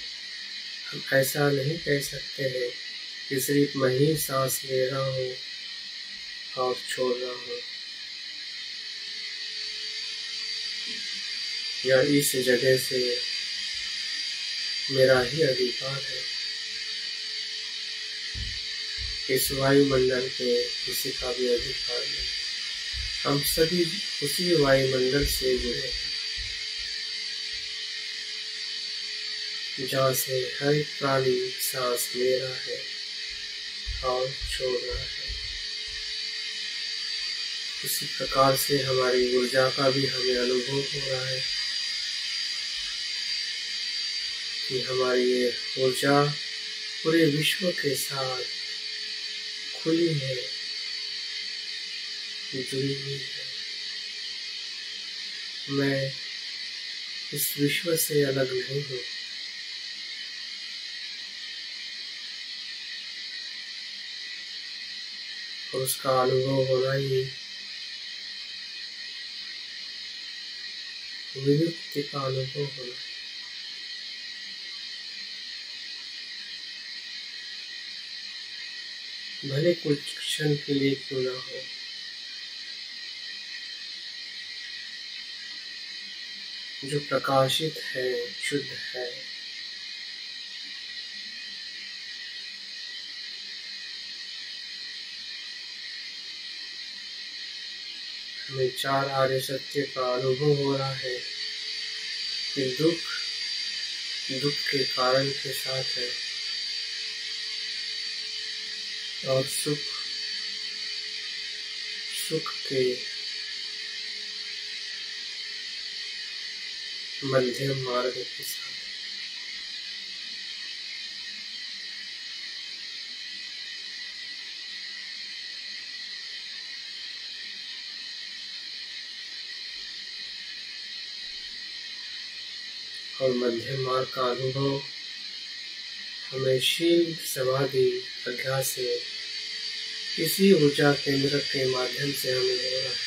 हम ऐसा नहीं कह सकते हैं कि सिर्फ मैं ही सांस ले रहा हूँ और छोड़ रहा हूँ, या इस जगह से मेरा ही अधिकार है। इस वायुमंडल पे किसी का भी अधिकार नहीं, हम सभी उसी वायुमंडल से जुड़े हैं, जहाँ से हर एक प्राणी सांस ले रहा है और छोड़ रहा है। इसी प्रकार से हमारी ऊर्जा का भी हमें अनुभव हो रहा है कि हमारी ये ऊर्जा पूरे विश्व के साथ खुली है, जुड़ी हुई है। मैं इस विश्व से अलग नहीं हूँ। और उसका अनुभव होना ही विमुक्ति का अनुभव होना। भले कुछ क्षण के लिए क्यों ना हो, जो प्रकाशित है, शुद्ध है, हमें चार आर्य सत्य का अनुभव हो रहा है कि दुख के कारण के साथ है और सुख के मध्यम मार्ग के साथ। और मध्यम मार्ग का अनुभव हमें शील समाधि प्रज्ञा से इसी ऊर्जा केंद्र के माध्यम से हमें हो रहा है।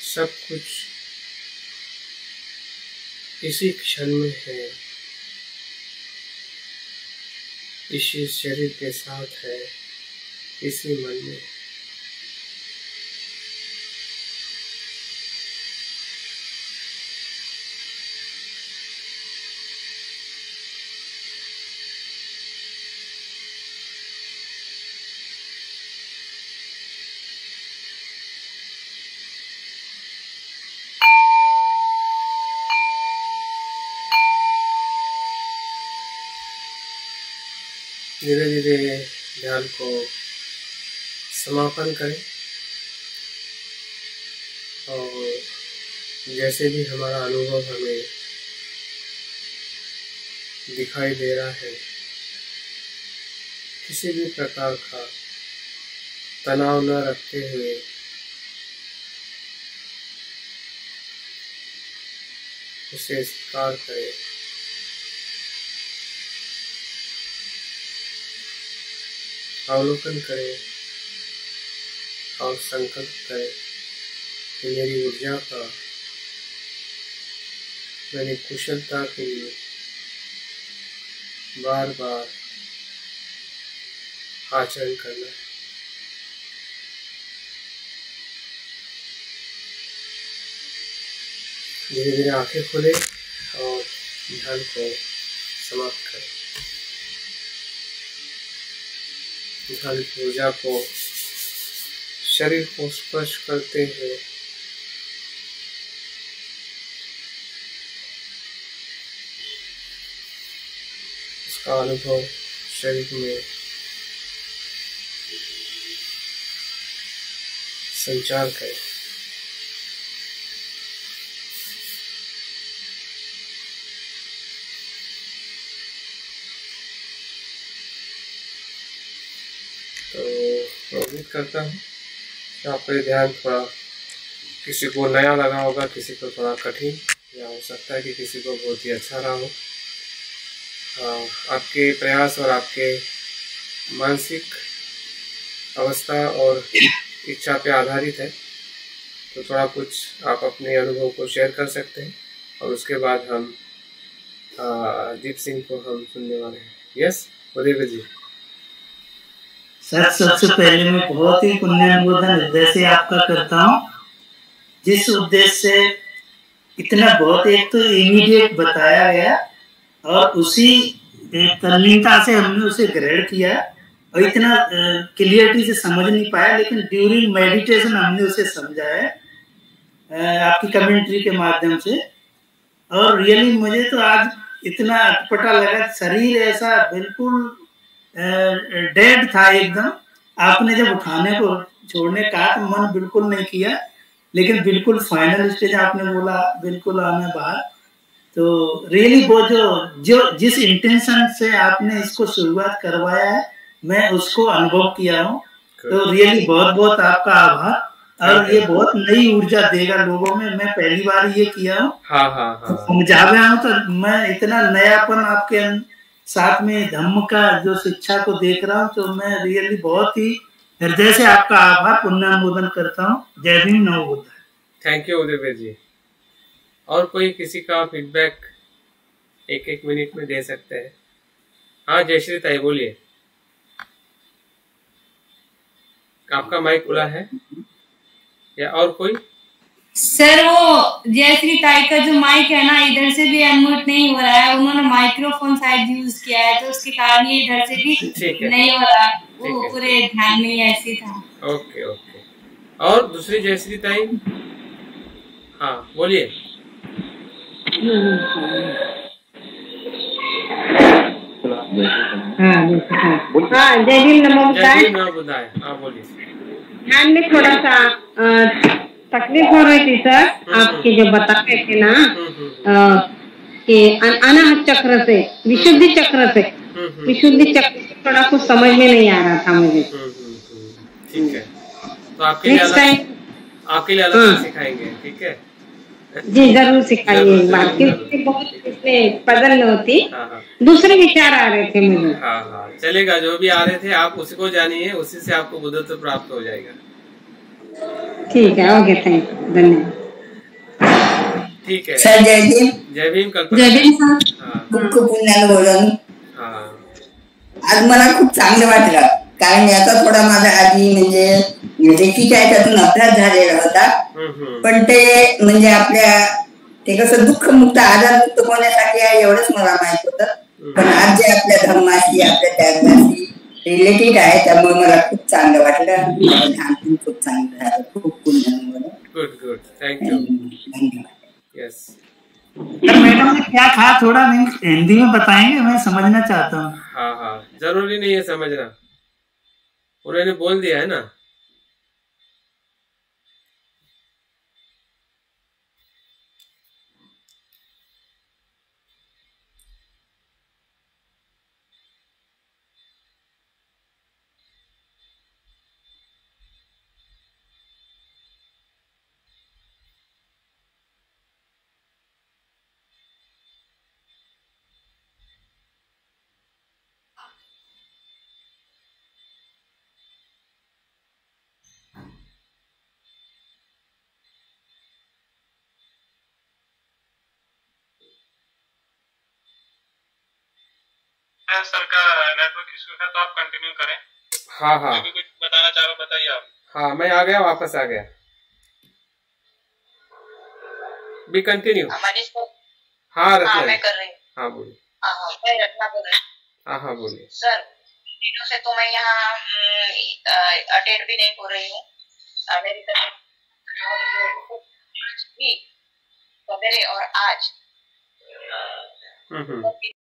सब कुछ इसी क्षण में है, इसी शरीर के साथ है, इसी मन में। धीरे धीरे ध्यान को समापन करें और जैसे भी हमारा अनुभव हमें दिखाई दे रहा है, किसी भी प्रकार का तनाव न रखते हुए उसे स्वीकार करें। अवलोकन करें और संकल्प करें कि मेरी ऊर्जा का मैंने कुशलता के लिए बार बार आचरण करना है। धीरे धीरे आंखें खोले और ध्यान को समाप्त करें। ध्यान की ऊर्जा को शरीर को स्पर्श करते हुए उसका अनुभव शरीर में संचार करें। तो उम्मीद करता हूँ कि आपका ध्यान थोड़ा किसी को नया लगा होगा, किसी को थोड़ा कठिन, या हो सकता है कि किसी को बहुत ही अच्छा रहा हो। आपके प्रयास और आपके मानसिक अवस्था और इच्छा पे आधारित है, तो थोड़ा कुछ आप अपने अनुभव को शेयर कर सकते हैं और उसके बाद हम दीप सिंह को हम सुनने वाले हैं। यस उदय जी। सर, सबसे पहले मैं बहुत ही पुण्यानुमोदन हृदय से आपका करता हूँ, जिस उद्देश्य से इतना बहुत एक तो इमीडिएट बताया गया और उसी तल्लीनता से हमने उसे ग्रहण किया और इतना क्लियरिटी से समझ नहीं पाया, लेकिन ड्यूरिंग मेडिटेशन हमने उसे समझा है आपकी कमेंट्री के माध्यम से। और रियली मुझे तो आज इतना अटपटा लगा, शरीर ऐसा बिल्कुल डेड था एकदम। आपने जब उठाने को छोड़ने का तो मन बिल्कुल नहीं किया, लेकिन बिल्कुल फाइनल स्टेज आपने बोला बिल्कुल आने बाहर। तो रियली वो जो जिस इंटेंशन से आपने इसको शुरुआत करवाया है, मैं उसको अनुभव किया हूँ। तो रियली बहुत बहुत आपका आभार, और ये बहुत नई ऊर्जा देगा लोगों में। मैं पहली बार ये किया हूँ, समझा रहा हूँ, तो मैं इतना नयापन आपके साथ में धम्म का जो शिक्षा को देख रहा हूँ, तो मैं रियली बहुत ही हृदय से आपका आभार पुण्यानुमोदन करता हूँ। जय भीम, नमो बुद्धाय। थैंक यू उदय जी। और कोई किसी का फीडबैक एक मिनट में दे सकते हैं? हाँ जयश्री ताई बोलिए, आपका माइक खुला है या और कोई? सर वो जयश्री ताई का जो माइक है ना, इधर से भी अनम्यूट नहीं हो रहा है। उन्होंने माइक्रोफोन शायद यूज किया है, तो उसके कारण ये इधर से भी नहीं हो रहा। वो पूरे ध्यान में ऐसे था। Okay okay. और दूसरी जयश्री ताई, हाँ बोलिए। हाँ जय भीम, नमो बुद्धाय। हाँ बोलिए। ध्यान में थोड़ा सा तकलीफ हो रही थी सर, आपके जो बता रहे थे ना कि अनाहत चक्र से विशुद्धि चक्र से थोड़ा कुछ समझ में नहीं आ रहा था मुझे। ठीक है, तो आपके लिए अलग सिखाएंगे। ठीक है जी, जरूर सिखाइए एक बार, क्योंकि बहुत इसमें पजल होती, दूसरे विचार आ रहे थे मुझे। हाँ चलेगा, जो भी आ रहे थे आप उसी को जानिए, उसी से आपको बुद्धत्व प्राप्त हो जाएगा। ठीक है, ओके, थैंक यू, धन्यवाद। ठीक है सर, जय भीम। जय भीम कल्पना। जय भीम सर। खूप खूप पुण्यानुमोदन। आज मला खूप चांगलं वाटलं, कारण याचा थोडा माझा आधी म्हणजे रेकीच्या याच्यातून अभ्यास झालेला होता, पण ते म्हणजे आपल्या ते कसं दुःखमुक्त आजारमुक्त होण्यासाठी आहे एवढंच मला माहित होतं, पण आज जे आपल्या धर्माशी आपल्या त्यागाशी रिलेटेड आहे, त्यामुळे मला खूप चांगलं वाटलं। ध्यान खूप चांगलं झालं, खूप पुण्यानुमोदन। Good thank you. Yes madam ने क्या कहा, थोड़ा हिंदी में बताएंगे, मैं समझना चाहता हूँ। हाँ जरूरी नहीं है समझना, उन्होंने बोल दिया है ना। सर का नेटवर्क इशू है, तो आप कंटिन्यू करें। हाँ हाँ, कुछ बताना चाह रहे, बताइए आप। हाँ मैं आ गया, वापस आ गया। B continue. हाँ रत्ना, मैं कर रही हूँ। हाँ बोलिए। मैं रत्ना बोल रही हूँ। हाँ बोलिए। सर दिनों से तो मैं यहाँ अटेंड भी नहीं हो रही हूँ। मेरी तबीयत सवेरे और आज